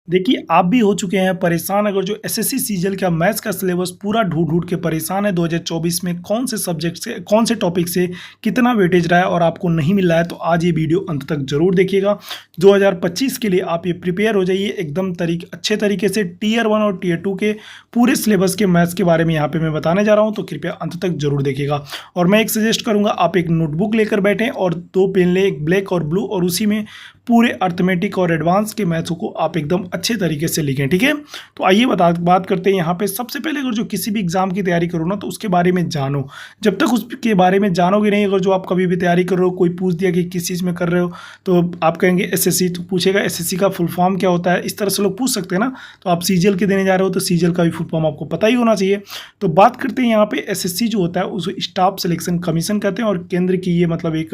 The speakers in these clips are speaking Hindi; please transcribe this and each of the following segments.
देखिए, आप भी हो चुके हैं परेशान अगर जो एसएससी सीजीएल का मैथ्स का सिलेबस पूरा ढूँढ-ढूँढ के परेशान है 2024 में कौन से सब्जेक्ट से कौन से टॉपिक से कितना वेटेज रहा है और आपको नहीं मिल रहा है, तो आज ये वीडियो अंत तक ज़रूर देखिएगा। 2025 के लिए आप ये प्रिपेयर हो जाइए एकदम अच्छे तरीके से। टियर 1 और टियर 2 के पूरे सिलेबस के मैथ्स के बारे में यहाँ पे मैं बताने जा रहा हूँ, तो कृपया अंत तक ज़रूर देखिएगा। और मैं एक सजेस्ट करूँगा, आप एक नोटबुक लेकर बैठें और 2 पेन लें, एक ब्लैक और ब्लू, और उसी में पूरे अर्थमेटिक और एडवांस के मैथ्स को आप एकदम अच्छे तरीके से लिखें, ठीक है। तो आइए बात करते हैं यहाँ पे। सबसे पहले अगर जो किसी भी एग्जाम की तैयारी करो ना, तो उसके बारे में जानो। जब तक उसके बारे में जानोगे नहीं, अगर जो आप कभी भी तैयारी कर रहे हो, कोई पूछ दिया कि किस चीज़ में कर रहे हो, तो आप कहेंगे एसएससी, तो पूछेगा एसएससी का फुल फॉर्म क्या होता है, इस तरह से लोग पूछ सकते हैं ना। तो आप सीजीएल के देने जा रहे हो, तो सीजीएल का भी फुल फॉर्म आपको पता ही होना चाहिए। तो बात करते हैं यहाँ पे, एसएससी जो होता है उसे स्टाफ सिलेक्शन कमीशन कहते हैं, और केंद्र की ये मतलब एक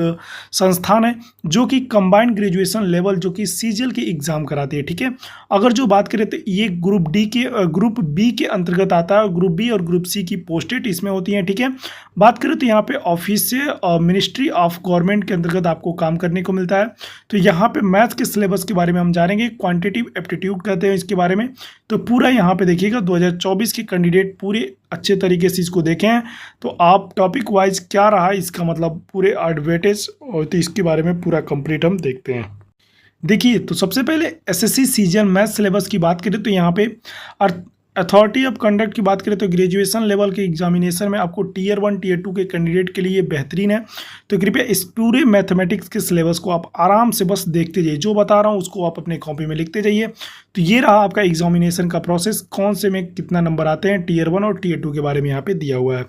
संस्थान है जो कि कंबाइंड ग्रेजुएशन लेवल जो कि सीजीएल की एग्जाम कराती है, ठीक है। अगर जो बात करें तो ये ग्रुप बी के अंतर्गत आता है। ग्रुप बी और ग्रुप सी की पोस्टेड इसमें होती हैं, ठीक है। बात करें तो यहाँ पे ऑफिस से मिनिस्ट्री ऑफ गवर्नमेंट के अंतर्गत आपको काम करने को मिलता है। तो यहाँ पे मैथ्स के सिलेबस के बारे में हम जानेंगे, क्वांटिटेटिव एप्टीट्यूड कहते हैं इसके बारे में। तो पूरा यहाँ पे देखिएगा 2024 के कैंडिडेट पूरे अच्छे तरीके से इसको देखें हैं, तो आप टॉपिक वाइज क्या रहा इसका मतलब पूरे एडवांटेज और तो इसके बारे में पूरा कंप्लीट हम देखते हैं। देखिए, तो सबसे पहले एसएससी सीजीएल मैथ सिलेबस की बात करें तो यहाँ पे अथॉरिटी ऑफ कंडक्ट की बात करें तो ग्रेजुएशन लेवल के एग्जामिनेशन में आपको टियर 1 टियर 2 के कैंडिडेट के लिए बेहतरीन है। तो कृपया इस पूरे मैथमेटिक्स के सिलेबस को आप आराम से बस देखते जाइए, जो बता रहा हूँ उसको आप अपने कॉपी में लिखते जाइए। तो ये रहा आपका एग्जामिनेशन का प्रोसेस, कौन से में कितना नंबर आते हैं, टियर 1 और टियर 2 के बारे में यहाँ पे दिया हुआ है।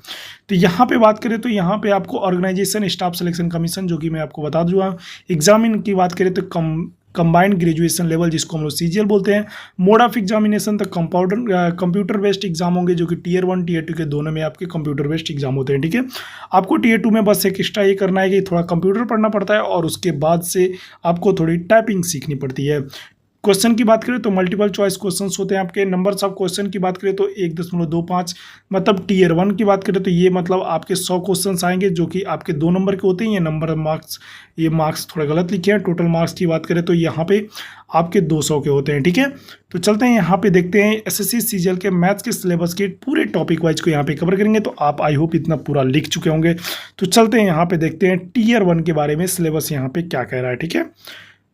तो यहाँ पे बात करें तो यहाँ पे आपको ऑर्गेनाइजेशन स्टाफ सिलेक्शन कमीशन, जो कि मैं आपको बता दूंगा। एग्जामिन की बात करें तो कंबाइंड ग्रेजुएशन लेवल जिसको हम लोग सीजीएल बोलते हैं। मोड ऑफ एग्जामिनेशन तो कंप्यूटर बेस्ड एग्जाम होंगे, जो कि टियर 1 टियर 2 के दोनों में आपके कंप्यूटर बेस्ड एग्जाम होते हैं, ठीक है। आपको टियर 2 में बस एक एक्स्ट्रा ये करना है कि थोड़ा कंप्यूटर पढ़ना पड़ता है, और उसके बाद से आपको थोड़ी टाइपिंग सीखनी पड़ती है। क्वेश्चन की बात करें तो मल्टीपल चॉइस क्वेश्चंस होते हैं आपके। नंबर्स ऑफ क्वेश्चन की बात करें तो 1.25, मतलब टियर 1 की बात करें तो ये मतलब आपके 100 क्वेश्चंस आएंगे, जो कि आपके 2 नंबर के होते हैं। ये नंबर मार्क्स, ये मार्क्स थोड़ा गलत लिखे हैं। टोटल मार्क्स की बात करें तो यहाँ पे आपके 200 के होते हैं, ठीक है। तो चलते हैं यहाँ पे देखते हैं एसएससी सीजीएल के मैथ्स के सिलेबस के पूरे टॉपिक वाइज को यहाँ पे कवर करेंगे। तो आप आई होप इतना पूरा लिख चुके होंगे। तो चलते हैं यहाँ पे देखते हैं टियर 1 के बारे में सिलेबस यहाँ पे क्या कह रहा है, ठीक है।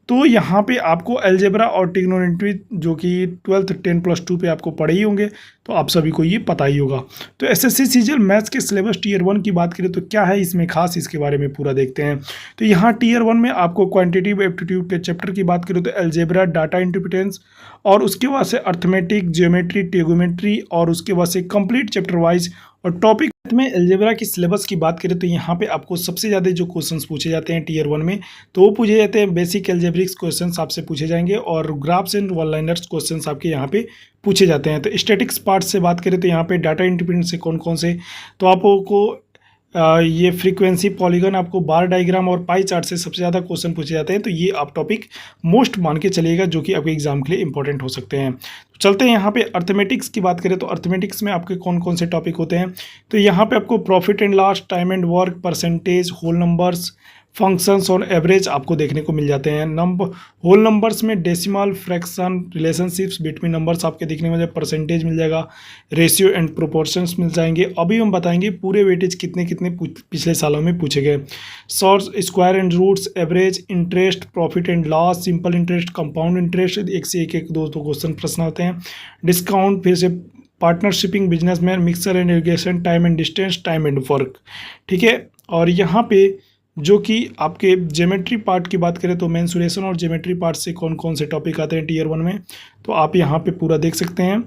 तो यहाँ पे आपको अलजेब्रा और ट्रिग्नोमेट्री, जो कि 12th 10+2 पे आपको पढ़े ही होंगे, तो आप सभी को ये पता ही होगा। तो एसएससी सीजीएल मैथ्स के सिलेबस टियर 1 की बात करें तो क्या है इसमें खास, इसके बारे में पूरा देखते हैं। तो यहाँ टियर 1 में आपको क्वांटिटेटिव एप्टीट्यूड के चैप्टर की बात करें तो अलजेब्रा, डाटा इंटरप्रिटेंस, और उसके बाद से अर्थमेटिक, जियोमेट्री, ट्रिग्नोमेट्री, और उसके बाद से कंप्लीट चैप्टर वाइज। और टॉपिक में अलजेब्रा की सिलेबस की बात करें तो यहाँ पे आपको सबसे ज़्यादा जो क्वेश्चंस पूछे जाते हैं टियर 1 में, तो वो पूछे जाते हैं बेसिक अलजेब्रिक्स क्वेश्चंस आपसे पूछे जाएंगे, और graphs and one liners questions आपके यहाँ पे पूछे जाते हैं। तो स्टैटिक्स पार्ट से बात करें तो यहाँ पे डाटा इंटरप्रिटेंस से कौन कौन से, तो आपको ये फ्रीक्वेंसी, पॉलीगन, आपको बार डायग्राम और पाई चार्ट से सबसे ज़्यादा क्वेश्चन पूछे जाते हैं। तो ये आप टॉपिक मोस्ट मान के चलिएगा, जो कि आपके एग्जाम के लिए इंपॉर्टेंट हो सकते हैं। तो चलते हैं यहाँ पे अर्थमेटिक्स की बात करें तो अर्थमेटिक्स में आपके कौन कौन से टॉपिक होते हैं। तो यहाँ पे आपको profit and loss, time and work, percentage, whole numbers, functions और एवरेज आपको देखने को मिल जाते हैं। होल नंबर्स में decimal, fraction, relationships between numbers आपके देखने को मिल जाएगा, परसेंटेज मिल जाएगा, रेशियो एंड प्रोपोर्शंस मिल जाएंगे। अभी हम बताएंगे पूरे वेटेज कितने कितने पिछले सालों में पूछे गए। Source, square and roots, average, interest, profit and loss, simple interest, compound interest, एक से एक दो क्वेश्चन प्रश्न होते हैं। डिस्काउंट, फिर से partnershipping, businessman, mixture and alligation, time and distance, time and work, ठीक है। और यहाँ पे जो कि आपके ज्योमेट्री पार्ट की बात करें तो मेंसुरेशन और ज्योमेट्री पार्ट से कौन कौन से टॉपिक आते हैं टियर 1 में, तो आप यहाँ पे पूरा देख सकते हैं।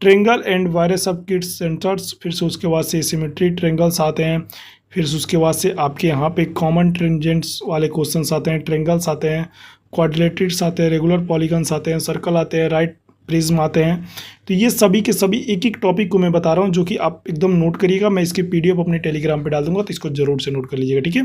Triangle and virus of kids centres, फिर से उसके बाद से सिमेट्री ट्रेंगल्स आते हैं, फिर से उसके बाद से आपके यहाँ पे कॉमन टेंजेंट्स वाले क्वेश्चंस आते हैं, ट्रेंगल्स आते हैं, क्वाड्रेटिड्स आते हैं, रेगुलर पॉलीगन्स आते हैं, सर्कल आते हैं, राइट प्रिज्म आते हैं। तो ये सभी के सभी एक एक टॉपिक को मैं बता रहा हूँ, जो कि आप एकदम नोट करिएगा। मैं इसके पीडीएफ अपने टेलीग्राम पे डाल दूंगा, तो इसको जरूर से नोट कर लीजिएगा, ठीक है।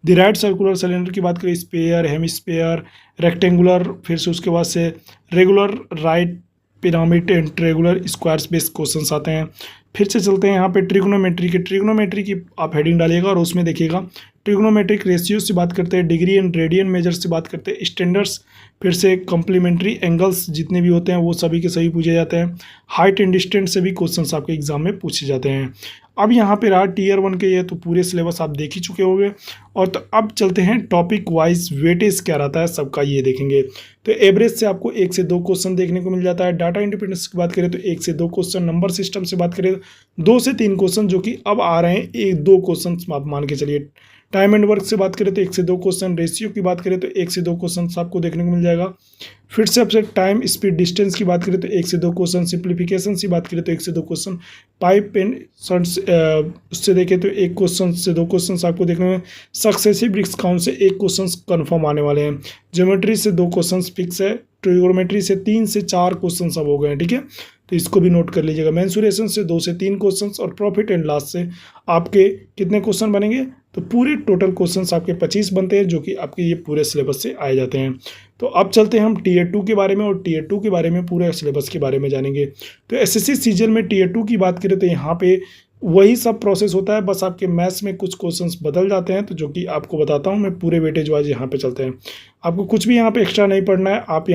द राइट सर्कुलर सिलेंडर की बात करें, स्पेयर, हेमिस्फेयर, रेक्टेंगुलर, फिर से उसके बाद से regular, right, pyramid and regular, squares based questions आते हैं। फिर से चलते हैं यहाँ पे ट्रिग्नोमेट्री की आप हेडिंग डालिएगा और उसमें देखिएगा ट्रिग्नोमेट्रिक रेशियो से बात करते हैं, डिग्री एंड रेडियन मेजर से बात करते हैं, स्टैंडर्ड्स, फिर से कॉम्प्लीमेंट्री एंगल्स जितने भी होते हैं वो सभी के सभी पूछे जाते हैं, हाइट एंड डिस्टेंस से भी क्वेश्चंस आपके एग्जाम में पूछे जाते हैं। अब यहाँ पे रहा टीयर 1 के, ये तो पूरे सिलेबस आप देख ही चुके होंगे। और तो अब चलते हैं टॉपिक वाइज वेटेज क्या रहता है सबका, ये देखेंगे। तो एवरेज से आपको 1 से 2 क्वेश्चन देखने को मिल जाता है। डाटा इंडिपेंडेंस की बात करें तो 1 से 2 क्वेश्चन, नंबर सिस्टम से बात करें 2 से 3 क्वेश्चन, जो कि अब आ रहे हैं 1-2 क्वेश्चन आप मान के चलिए। टाइम एंड वर्क से बात करें तो 1 से 2 क्वेश्चन, रेशियो की बात करें तो 1 से 2 क्वेश्चन आपको देखने को मिल जाएगा। फिर से आपसे टाइम स्पीड डिस्टेंस की बात करें तो 1 से 2 क्वेश्चन, सिंप्लीफिकेशन की बात करें तो 1 से 2 क्वेश्चन, पाइप एंड शॉर्ट्स उससे देखें तो 1 क्वेश्चन से 2 क्वेश्चन आपको देखने में, सक्सेसिव ब्रिक्स काउंट से 1 क्वेश्चन कन्फर्म आने वाले हैं, ज्योमेट्री से 2 क्वेश्चन फिक्स है, ट्रिगोनोमेट्री से 3 से 4 क्वेश्चन सब हो गए हैं, ठीक है। तो इसको भी नोट कर लीजिएगा। मेंसुरेशन से 2 से 3 क्वेश्चंस और प्रॉफिट एंड लॉस से आपके कितने क्वेश्चन बनेंगे, तो पूरे टोटल क्वेश्चंस आपके 25 बनते हैं, जो कि आपके ये पूरे सिलेबस से आए जाते हैं। तो अब चलते हैं हम टीयर 2 के बारे में, और टीयर 2 के बारे में पूरे सिलेबस के बारे में जानेंगे। तो एसएससी सीजीएल में टीयर 2 की बात करें तो यहाँ पे वही सब प्रोसेस होता है, बस आपके मैथ्स में कुछ क्वेश्चंस बदल जाते हैं, तो जो कि आपको बताता हूँ मैं। पूरे वेटेज वाइज यहाँ पे चलते हैं, आपको कुछ भी यहाँ पे एक्स्ट्रा नहीं पढ़ना है। आप